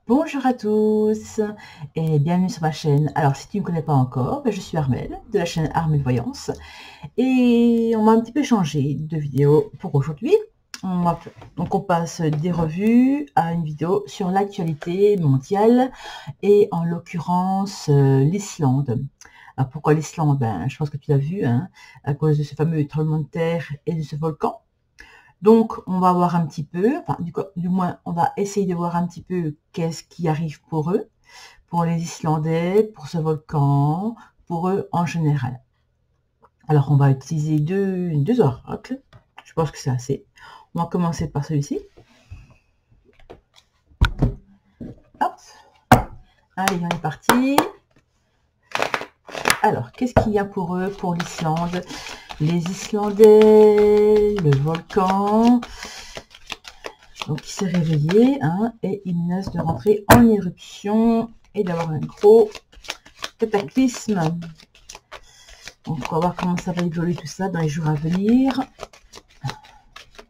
Bonjour à tous et bienvenue sur ma chaîne. Alors si tu ne me connais pas encore, je suis Armelle de la chaîne Armelle Voyance et on va un petit peu changer de vidéo pour aujourd'hui. Donc on passe des revues à une vidéo sur l'actualité mondiale et en l'occurrence l'Islande. Alors pourquoi l'Islande? Je pense que tu l'as vu, hein, à cause de ce fameux tremblement de terre et de ce volcan. Donc, on va voir un petit peu, enfin, du moins, on va essayer de voir un petit peu qu'est-ce qui arrive pour eux, pour les Islandais, pour ce volcan, pour eux en général. Alors, on va utiliser deux oracles. Je pense que c'est assez. On va commencer par celui-ci. Hop. Allez, on est parti. Alors, qu'est-ce qu'il y a pour eux, pour l'Islande? Les Islandais, le volcan. Donc, il s'est réveillé, hein, et il menace de rentrer en éruption et d'avoir un gros cataclysme. Donc, on va voir comment ça va évoluer tout ça dans les jours à venir.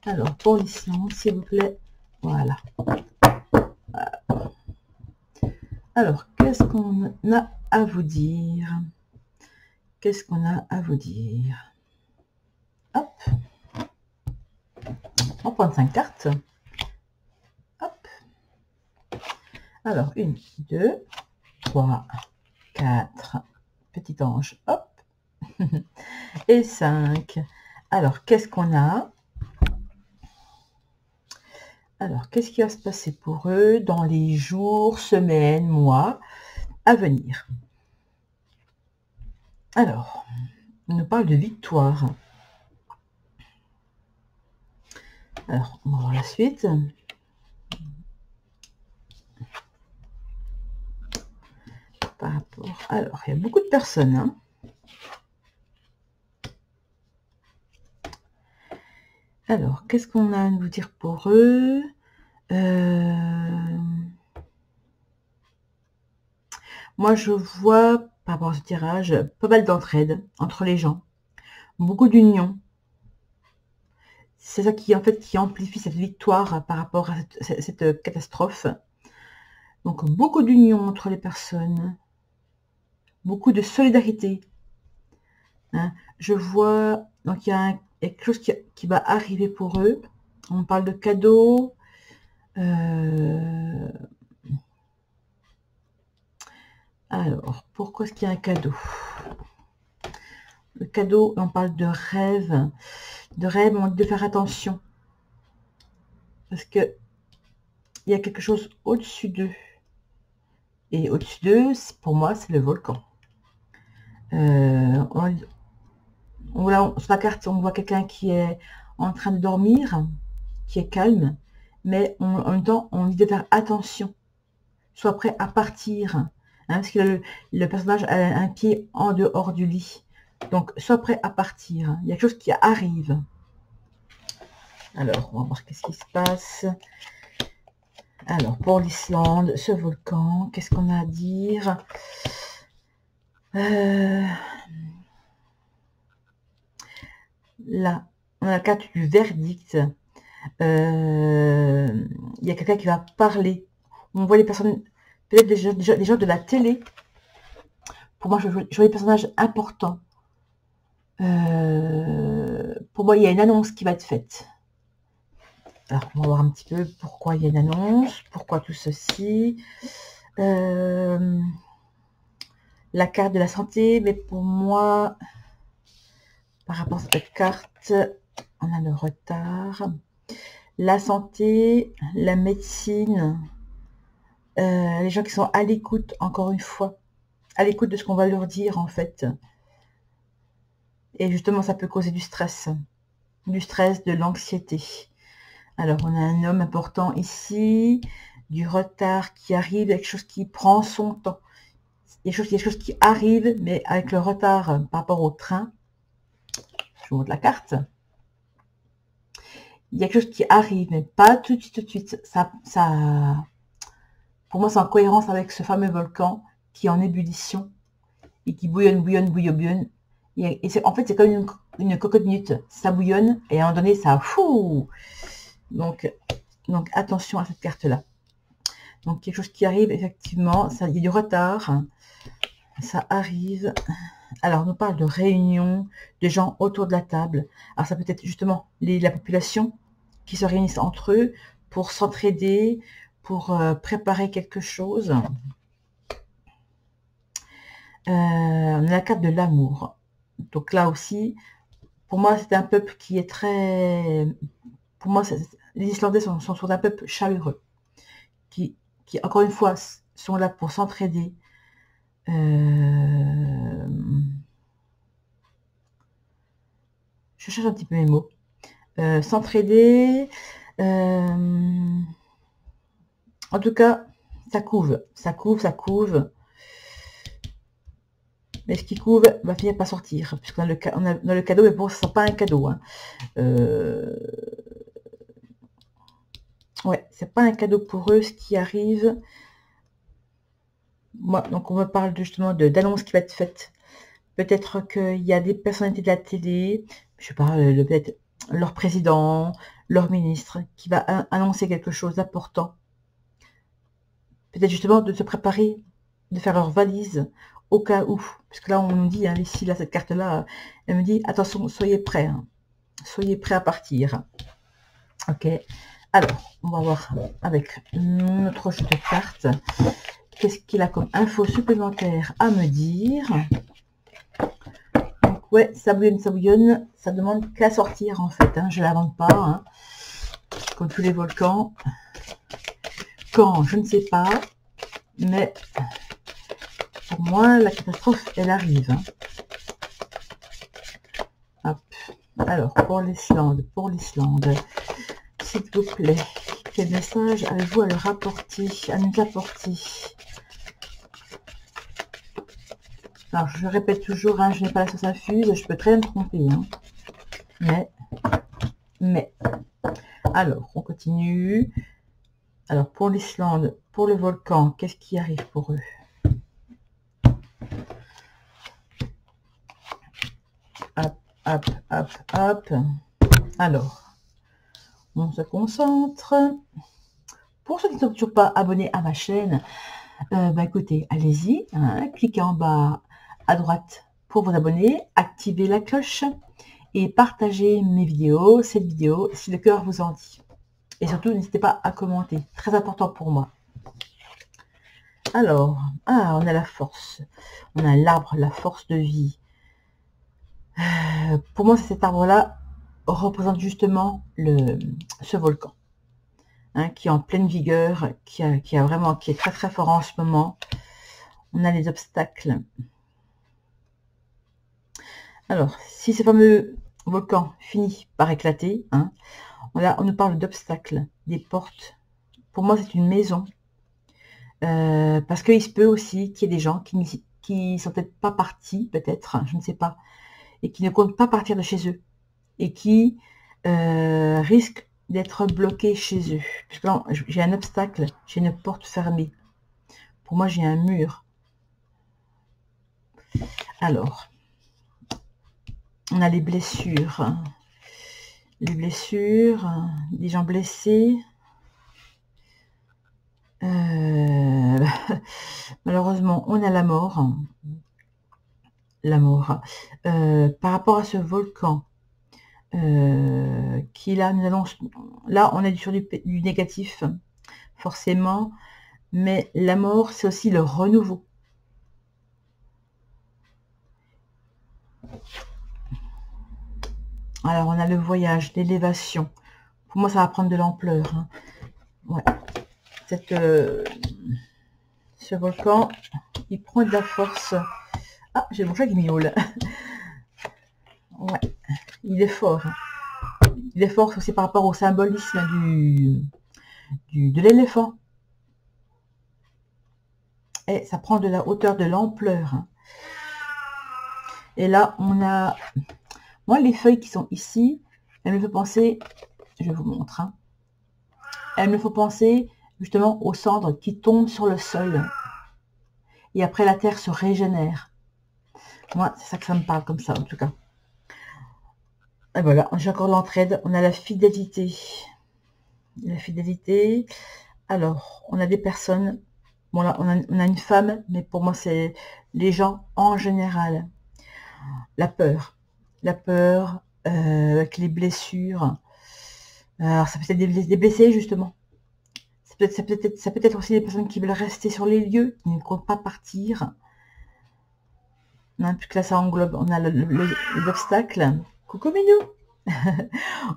Alors, pour l'Islande, s'il vous plaît. Voilà. Alors, qu'est-ce qu'on a à vous dire? Qu'est-ce qu'on a à vous dire? Hop. On prend 5 cartes. Hop. Alors, 1, 2, 3, 4. Petit ange. Hop. Et 5. Alors, qu'est-ce qu'on a? Alors, qu'est-ce qui va se passer pour eux dans les jours, semaines, mois à venir? Alors, on nous parle de victoire. Alors, on va voir la suite. Par rapport... Alors, il y a beaucoup de personnes, hein. Alors, qu'est-ce qu'on a à nous dire pour eux? Moi, je vois, par rapport à ce tirage, pas mal d'entraide entre les gens. Beaucoup d'union. C'est ça qui, en fait, qui amplifie cette victoire par rapport à cette catastrophe. Donc, beaucoup d'union entre les personnes. Beaucoup de solidarité. Hein. Je vois, donc il y a quelque chose qui va arriver pour eux. On parle de cadeaux. Alors, pourquoi est-ce qu'il y a un cadeau? Le cadeau, on parle de rêve. De rêve, on dit de faire attention. Parce que il y a quelque chose au-dessus d'eux. Et au-dessus d'eux, pour moi, c'est le volcan. Sur la carte, on voit quelqu'un qui est en train de dormir, qui est calme, mais en même temps, on dit de faire attention. Sois prêt à partir. Hein, parce que le personnage a un pied en dehors du lit. Donc, sois prêt à partir. Il y a quelque chose qui arrive. Alors, on va voir qu'est-ce qui se passe. Alors, pour l'Islande, ce volcan, qu'est-ce qu'on a à dire? Là, on a la carte du verdict. Il y a quelqu'un qui va parler. On voit les personnes, peut-être des gens de la télé. Pour moi, je vois des personnages importants. Pour moi, il y a une annonce qui va être faite. Alors, on va voir un petit peu pourquoi il y a une annonce, pourquoi tout ceci. La carte de la santé, mais pour moi, par rapport à cette carte, on a le retard. La santé, la médecine, les gens qui sont à l'écoute, encore une fois, à l'écoute de ce qu'on va leur dire, en fait. Et justement, ça peut causer du stress, de l'anxiété. Alors, on a un homme important ici, du retard qui arrive, quelque chose qui prend son temps. Il y a quelque chose qui arrive, mais avec le retard par rapport au train. Je vous montre la carte. Il y a quelque chose qui arrive, mais pas tout de suite. Pour moi, c'est en cohérence avec ce fameux volcan qui est en ébullition et qui bouillonne. Et en fait, c'est comme une cocotte minute. Ça bouillonne et à un moment donné, ça fou. Donc attention à cette carte-là. Donc quelque chose qui arrive, effectivement, ça, il y a du retard, ça arrive. Alors on nous parle de réunion, de gens autour de la table. Alors ça peut être justement la population qui se réunissent entre eux pour s'entraider, pour préparer quelque chose. On a la carte de l'amour. Donc là aussi, pour moi, c'est un peuple qui est très... Pour moi, les Islandais sont un peuple chaleureux, qui, encore une fois, sont là pour s'entraider. Je cherche un petit peu mes mots. S'entraider. En tout cas, ça couve. Ça couve, ça couve. Mais ce qui couve va finir par sortir, puisqu'on a, on a le cadeau, mais bon, ce ne sera pas un cadeau. Hein. Ouais, c'est pas un cadeau pour eux, ce qui arrive. Moi, donc on me parle justement d'annonce qui va être faite. Peut-être qu'il y a des personnalités de la télé, je sais pas, peut-être leur président, leur ministre, qui va annoncer quelque chose d'important. Peut-être justement de se préparer, de faire leur valise au cas où. Parce que là, on nous dit, hein, ici, là, cette carte-là, elle me dit, attention, soyez prêts. Hein. Soyez prêts à partir. Ok. Alors, on va voir avec notre jeu de cartes. Qu'est-ce qu'il a comme info supplémentaire à me dire? Donc, ouais, ça bouillonne, ça demande qu'à sortir, en fait. Hein, je ne l'invente pas. Hein, comme tous les volcans. Quand, je ne sais pas. Mais... pour moi, la catastrophe, elle arrive. Hein. Hop. Alors, pour l'Islande, s'il vous plaît, quel message avez-vous à leur apporter, à nous apporter? Alors, je répète toujours, hein, je n'ai pas la sauce infuse, je peux très bien me tromper. Hein. Mais, alors, on continue. Alors, pour l'Islande, pour le volcan, qu'est-ce qui arrive pour eux? Hop, hop, hop. Alors, on se concentre. Pour ceux qui ne sont toujours pas abonnés à ma chaîne, bah écoutez, allez-y, hein, cliquez en bas à droite pour vous abonner, activez la cloche et partagez mes vidéos, cette vidéo, si le cœur vous en dit. Et surtout, n'hésitez pas à commenter, très important pour moi. Alors, on a la force, on a l'arbre, la force de vie. Pour moi, cet arbre-là représente justement ce volcan, hein, qui est en pleine vigueur, qui est très très fort en ce moment. On a les obstacles. Alors, si ce fameux volcan finit par éclater, hein, là, on nous parle d'obstacles, des portes. Pour moi, c'est une maison. Parce qu'il se peut aussi qu'il y ait des gens qui sont peut-être pas partis, peut-être, je ne sais pas, et qui ne comptent pas partir de chez eux, et qui risquent d'être bloqués chez eux. Parce que là, j'ai un obstacle, j'ai une porte fermée. Pour moi, j'ai un mur. Alors, on a les blessures. Les blessures, des gens blessés. Malheureusement, on a la mort. La mort. Par rapport à ce volcan, qui là nous annonce, là on est sur du négatif, forcément, mais la mort, c'est aussi le renouveau. Alors, on a le voyage, l'élévation. Pour moi, ça va prendre de l'ampleur. Hein. Ouais. Ce volcan, il prend de la force. Ah, j'ai mon chat qui miaule. Ouais, il est fort. Hein. Il est fort aussi par rapport au symbolisme de l'éléphant. Et ça prend de la hauteur, de l'ampleur. Hein. Et là, on a... Moi, les feuilles qui sont ici, elles me font penser... Je vous montre. Hein. Elles me font penser justement aux cendres qui tombent sur le sol. Et après, la terre se régénère. Moi, c'est ça que ça me parle comme ça, en tout cas. Et voilà, j'ai encore l'entraide. On a la fidélité. La fidélité. Alors, on a des personnes, bon là, on a une femme, mais pour moi, c'est les gens en général. La peur, avec les blessures. Alors, ça peut être des blessés, justement. Ça peut être aussi des personnes qui veulent rester sur les lieux, qui ne comptent pas partir. Puisque là, ça englobe, on a les obstacles. Coucou Minou.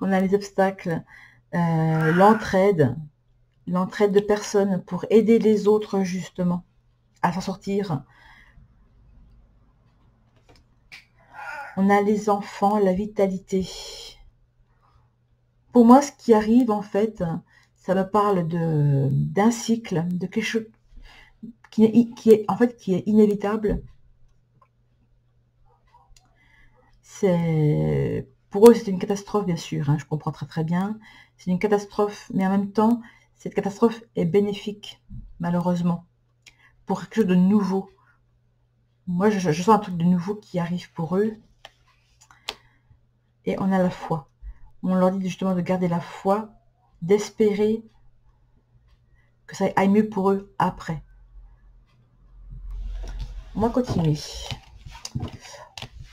On a les obstacles, l'entraide de personnes pour aider les autres, justement, à s'en sortir. On a les enfants, la vitalité. Pour moi, ce qui arrive, en fait, ça me parle d'un cycle, de quelque chose qui est inévitable. Pour eux, c'est une catastrophe, bien sûr, hein, je comprends très très bien. C'est une catastrophe, mais en même temps, cette catastrophe est bénéfique, malheureusement, pour quelque chose de nouveau. Moi, je sens un truc de nouveau qui arrive pour eux. Et on a la foi. On leur dit justement de garder la foi, d'espérer que ça aille mieux pour eux après. On va continuer.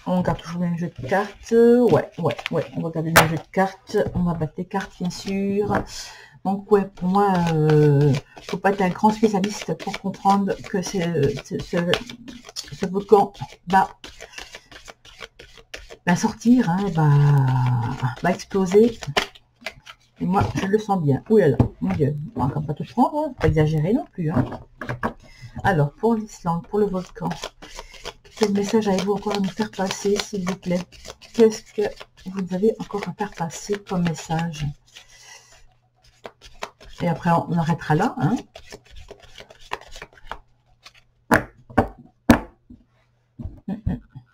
On garde toujours le même jeu de cartes. Ouais, on va garder le même jeu de cartes. On va battre les cartes, bien sûr. Donc, ouais, pour moi, faut pas être un grand spécialiste pour comprendre que ce volcan va sortir, hein, va exploser. Et moi, je le sens bien. Ouh là là, mon Dieu. On va pas tout prendre, hein, pas exagérer non plus. Hein. Alors, pour l'Islande, pour le volcan, quel message avez-vous encore à nous faire passer, s'il vous plaît? Qu'est-ce que vous avez encore à faire passer comme message? Et après, on arrêtera là. Hein.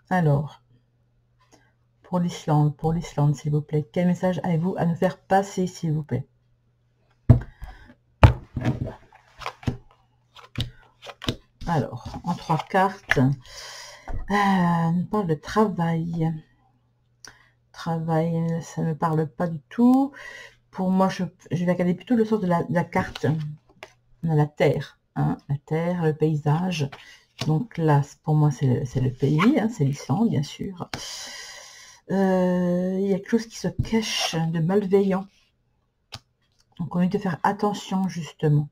Alors, pour l'Islande, s'il vous plaît, quel message avez-vous à nous faire passer, s'il vous plaît? Alors, en 3 cartes, on parle de travail. Travail, ça ne me parle pas du tout. Pour moi, je vais regarder plutôt le sens de la carte. On a la terre, hein, la terre, le paysage. Donc là, pour moi, c'est le pays, hein, c'est l'Islande, bien sûr. Il y a quelque chose qui se cache de malveillant. Donc, on a de faire attention, justement.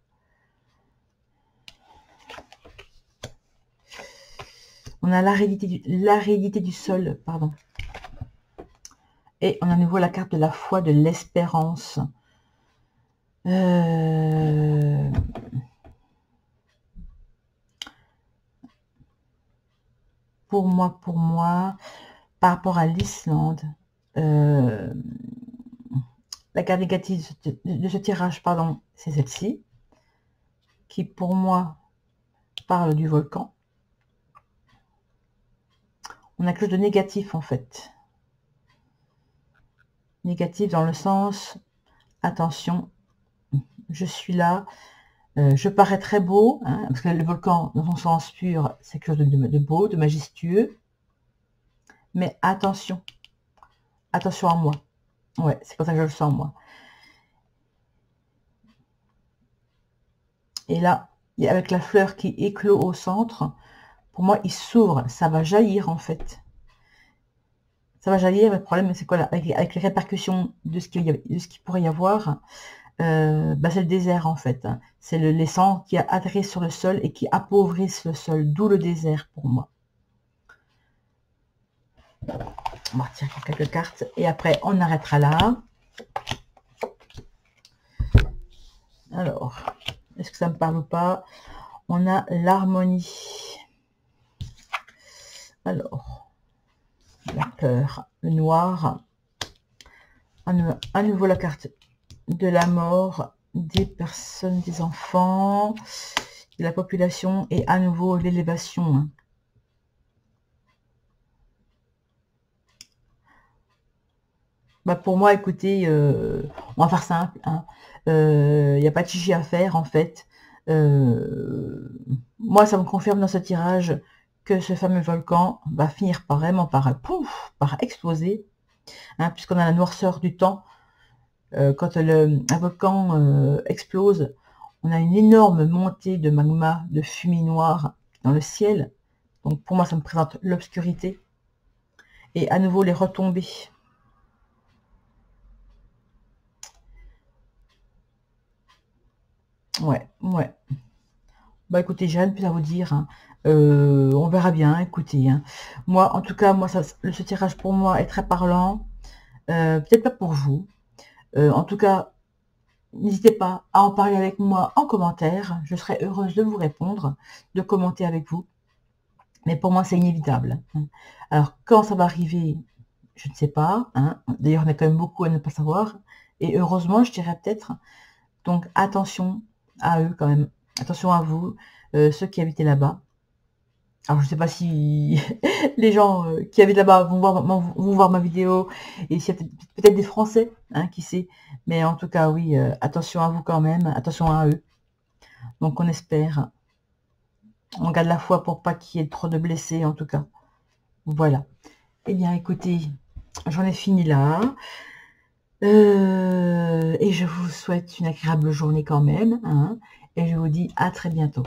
On a l'aridité du sol, pardon. Et on a à nouveau la carte de la foi, de l'espérance. Pour moi, par rapport à l'Islande, la carte négative de ce tirage, pardon, c'est celle-ci, qui pour moi parle du volcan. On a quelque chose de négatif, en fait. Négatif dans le sens, attention, je suis là, je parais très beau, hein, parce que le volcan, dans son sens pur, c'est quelque chose de beau, de majestueux, mais attention à moi. Ouais, c'est comme ça que je le sens, moi. Et là, avec la fleur qui éclot au centre, pour moi, il s'ouvre, ça va jaillir, en fait. Ça va jaillir, le problème, c'est quoi là, avec les répercussions de ce qu'il pourrait y avoir, c'est le désert, en fait. Hein. C'est les sangs qui atterrissent sur le sol et qui appauvrissent le sol, d'où le désert, pour moi. On va retirer quelques cartes, et après, on arrêtera là. Alors, est-ce que ça me parle ou pas? On a l'harmonie. Alors, la peur, le noir. À nouveau la carte de la mort, des personnes, des enfants, de la population, et à nouveau l'élévation. Pour moi, écoutez, on va faire simple. Il n'y a pas de chichi à faire, en fait. Moi, ça me confirme dans ce tirage que ce fameux volcan va finir vraiment par exploser, hein, puisqu'on a la noirceur du temps. Quand un volcan explose, On a une énorme montée de magma, de fumée noire dans le ciel. Donc pour moi, ça me présente l'obscurité. Et à nouveau, les retombées. Ouais, ouais. Bah écoutez, j'ai rien de plus à vous dire, hein. On verra bien, écoutez, hein. Moi, en tout cas, moi, ce tirage pour moi est très parlant. Peut-être pas pour vous. En tout cas, n'hésitez pas à en parler avec moi en commentaire. Je serai heureuse de vous répondre, de commenter avec vous. Mais pour moi, c'est inévitable, hein. Alors, quand ça va arriver, je ne sais pas, hein. D'ailleurs, on a quand même beaucoup à ne pas savoir. Et heureusement, je dirais peut-être. Donc, attention à eux quand même. Attention à vous, ceux qui habitaient là-bas. Alors, je ne sais pas si les gens qui habitent là-bas vont voir ma vidéo et s'il y a peut-être des Français, hein, qui sait. Mais en tout cas, oui, attention à vous quand même, attention à eux. Donc, on espère. On garde la foi pour pas qu'il y ait trop de blessés, en tout cas. Voilà. Eh bien, écoutez, j'en ai fini là. Et je vous souhaite une agréable journée quand même, hein, et je vous dis à très bientôt.